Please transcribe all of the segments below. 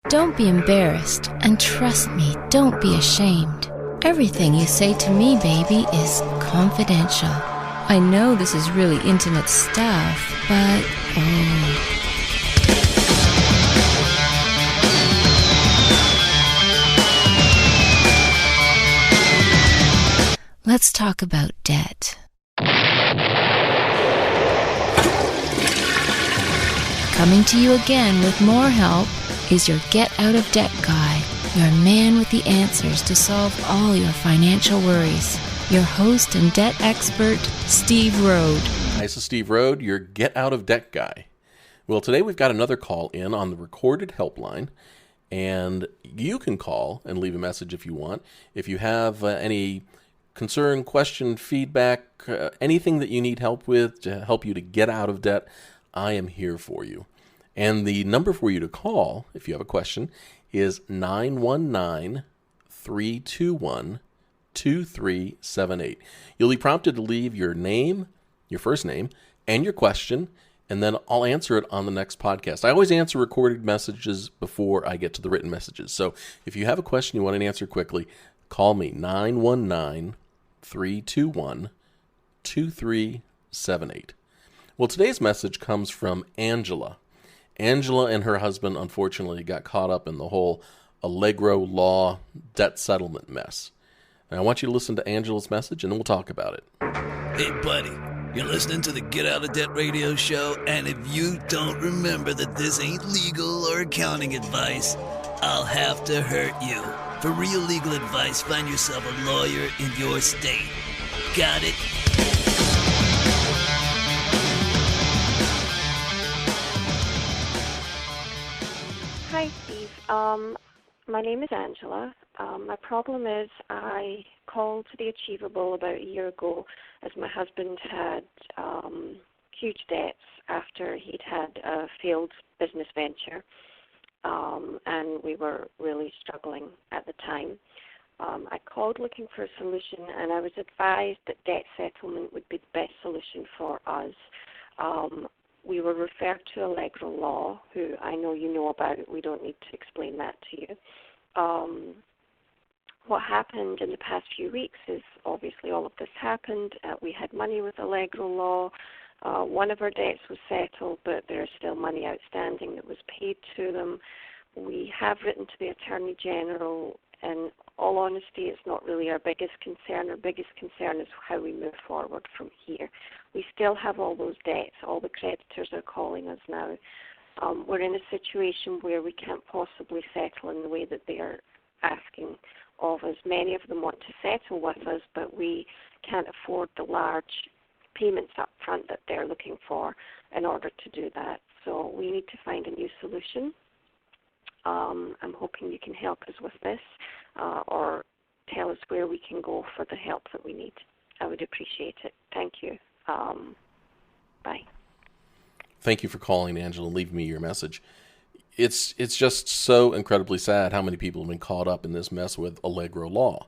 Don't be embarrassed, and trust me, don't be ashamed. Everything you say to me, baby, is confidential. I know this is really intimate stuff, but let's talk about debt. Coming to you again with more help is your Get Out of Debt Guy, your man with the answers to solve all your financial worries. Your host and debt expert, Steve Rode. Hi, this is Steve Rode, your Get Out of Debt Guy. Well, today we've got another call in on the recorded helpline, and you can call and leave a message if you want. If you have any concern, question, feedback, anything that you need help with to help you to get out of debt, I am here for you. And the number for you to call, if you have a question, is 919-321-2378. You'll be prompted to leave your name, your first name, and your question, and then I'll answer it on the next podcast. I always answer recorded messages before I get to the written messages. So if you have a question you want an answer quickly, call me, 919-321-2378. Well, today's message comes from Angela. Angela and her husband, unfortunately, got caught up in the whole Allegro law debt settlement mess. And I want you to listen to Angela's message, and then we'll talk about it. Hey, buddy, you're listening to the Get Out of Debt radio show, and if you don't remember that this ain't legal or accounting advice, I'll have to hurt you. For real legal advice, find yourself a lawyer in your state. Got it? Hi, Steve. My name is Angela. My problem is I called to the Achievable about a year ago as my husband had huge debts after he'd had a failed business venture, and we were really struggling at the time. I called looking for a solution, and I was advised that debt settlement would be the best solution for us. We were referred to Allegro law, who I know you know about. We don't need to explain that to you. What happened in the past few weeks is obviously all of this happened. We had money with Allegro law. One of our debts was settled, but there's still money outstanding that was paid to them. We have written to the Attorney General. In all honesty, it's not really our biggest concern. Our biggest concern is how we move forward from here. We still have all those debts. All the creditors are calling us now. We're in a situation where we can't possibly settle in the way that they are asking of us. Many of them want to settle with us, but we can't afford the large payments up front that they're looking for in order to do that. So we need to find a new solution. I'm hoping you can help us with this or tell us where we can go for the help that we need. I would appreciate it. Thank you. Bye. Thank you for calling, Angela, and leaving me your message. It's just so incredibly sad how many people have been caught up in this mess with Allegro Law.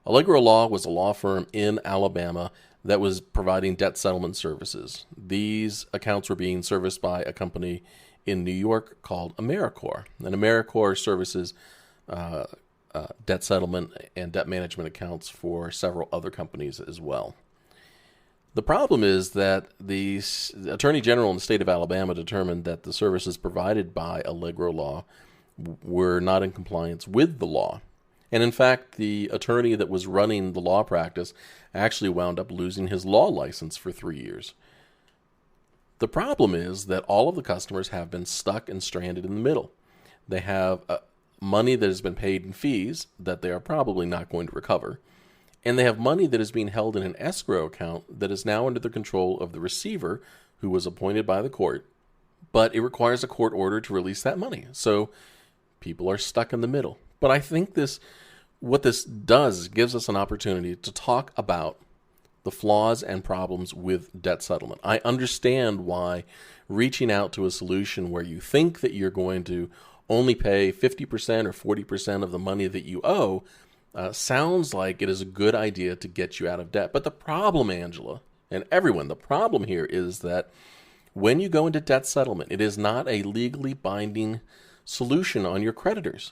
Allegro Law was a law firm in Alabama that was providing debt settlement services. These accounts were being serviced by a company in New York called AmeriCorps. And AmeriCorps services debt settlement and debt management accounts for several other companies as well. The problem is that the Attorney General in the state of Alabama determined that the services provided by Allegro Law were not in compliance with the law. And in fact, the attorney that was running the law practice actually wound up losing his law license for 3 years. The problem is that all of the customers have been stuck and stranded in the middle. They have money that has been paid in fees that they are probably not going to recover. And they have money that is being held in an escrow account that is now under the control of the receiver who was appointed by the court. But it requires a court order to release that money. So people are stuck in the middle. But I think what this does gives us an opportunity to talk about the flaws and problems with debt settlement. I understand why reaching out to a solution where you think that you're going to only pay 50% or 40% of the money that you owe sounds like it is a good idea to get you out of debt. But the problem, Angela, and everyone, the problem here is that when you go into debt settlement, it is not a legally binding solution on your creditors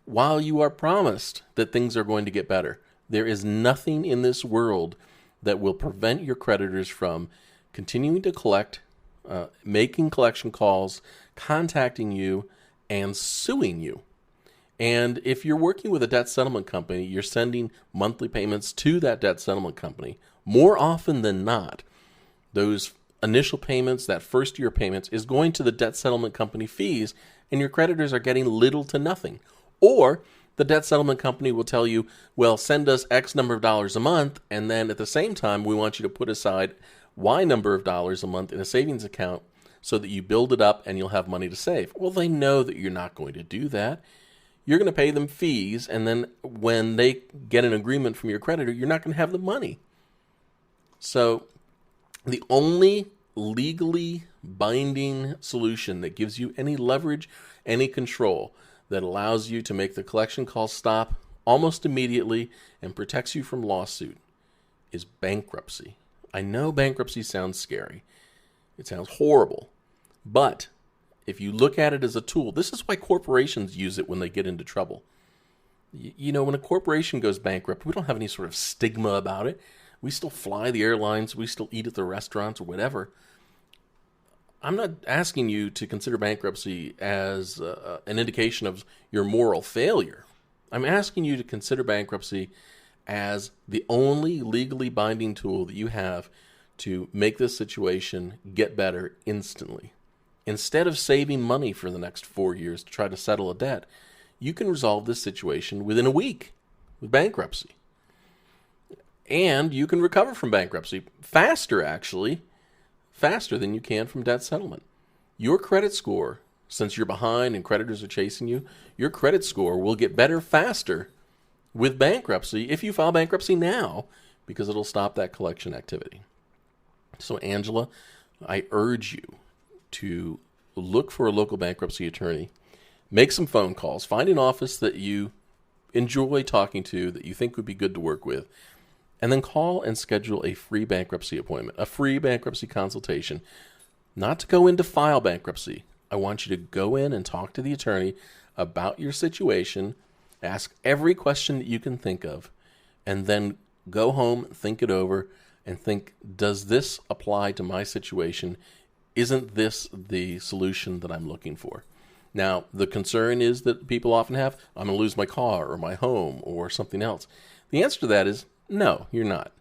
while you are promised that things are going to get better. There is nothing in this world that will prevent your creditors from continuing to collect, making collection calls, contacting you, and suing you. And if you're working with a debt settlement company, you're sending monthly payments to that debt settlement company. More often than not, those initial payments, that first year payments, is going to the debt settlement company fees, and your creditors are getting little to nothing. Or the debt settlement company will tell you, well, send us X number of dollars a month, and then at the same time, we want you to put aside Y number of dollars a month in a savings account so that you build it up and you'll have money to save. Well, they know that you're not going to do that. You're going to pay them fees, and then when they get an agreement from your creditor, you're not going to have the money. So the only legally binding solution that gives you any leverage, any control, that allows you to make the collection call stop almost immediately and protects you from lawsuit is bankruptcy. I know bankruptcy sounds scary. It sounds horrible. But if you look at it as a tool, this is why corporations use it when they get into trouble. You know, when a corporation goes bankrupt, we don't have any sort of stigma about it. We still fly the airlines. We still eat at the restaurants or whatever. I'm not asking you to consider bankruptcy as an indication of your moral failure. I'm asking you to consider bankruptcy as the only legally binding tool that you have to make this situation get better instantly. Instead of saving money for the next 4 years to try to settle a debt, you can resolve this situation within a week with bankruptcy. And you can recover from bankruptcy faster, actually. Faster than you can from debt settlement. Your credit score, since you're behind and creditors are chasing you, your credit score will get better faster with bankruptcy if you file bankruptcy now, because it'll stop that collection activity. So Angela, I urge you to look for a local bankruptcy attorney, make some phone calls, find an office that you enjoy talking to, that you think would be good to work with, and then call and schedule a free bankruptcy appointment, a free bankruptcy consultation. Not to go in to file bankruptcy. I want you to go in and talk to the attorney about your situation, ask every question that you can think of, and then go home, think it over, and think, does this apply to my situation? Isn't this the solution that I'm looking for? Now, the concern is that people often have, I'm going to lose my car or my home or something else. The answer to that is, no, you're not.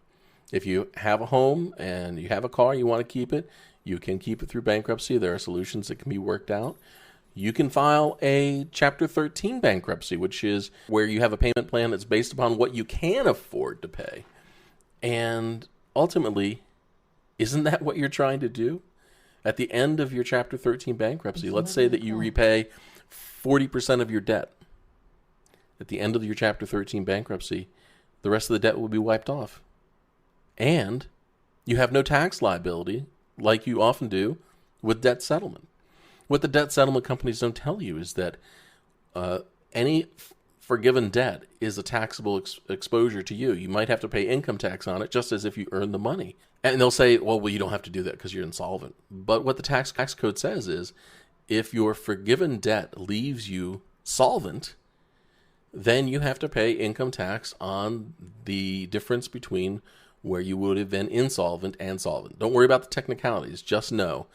If you have a home and you have a car, you want to keep it, you can keep it through bankruptcy. There are solutions that can be worked out. You can file a Chapter 13 bankruptcy, which is where you have a payment plan that's based upon what you can afford to pay. And ultimately, isn't that what you're trying to do? At the end of your Chapter 13 bankruptcy, let's say that you repay 40% of your debt. At the end of your Chapter 13 bankruptcy, the rest of the debt will be wiped off. And you have no tax liability, like you often do with debt settlement. What the debt settlement companies don't tell you is that any forgiven debt is a taxable exposure to you. You might have to pay income tax on it, just as if you earned the money. And they'll say, well, you don't have to do that because you're insolvent. But what the tax code says is, if your forgiven debt leaves you solvent, then you have to pay income tax on the difference between where you would have been insolvent and solvent. Don't worry about the technicalities. Just know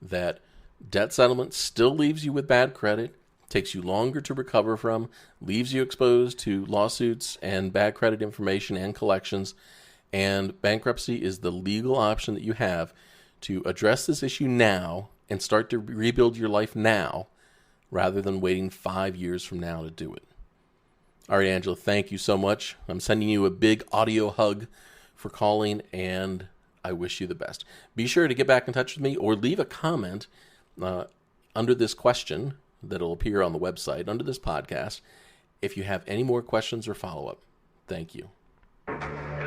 that debt settlement still leaves you with bad credit, takes you longer to recover from, leaves you exposed to lawsuits and bad credit information and collections, and bankruptcy is the legal option that you have to address this issue now and start to rebuild your life now rather than waiting 5 years from now to do it. All right, Angela, thank you so much. I'm sending you a big audio hug for calling, and I wish you the best. Be sure to get back in touch with me or leave a comment under this question that will appear on the website, under this podcast, if you have any more questions or follow-up. Thank you.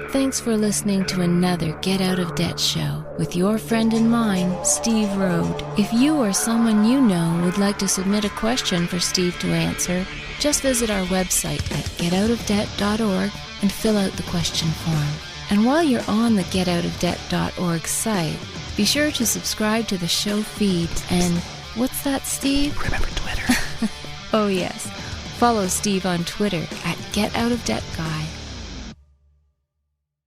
Thanks for listening to another Get Out of Debt show with your friend and mine, Steve Rode. If you or someone you know would like to submit a question for Steve to answer, just visit our website at getoutofdebt.org and fill out the question form. And while you're on the getoutofdebt.org site, be sure to subscribe to the show feed and, what's that, Steve? Remember Twitter. Oh yes, follow Steve on Twitter at GetOutOfDebtGuy.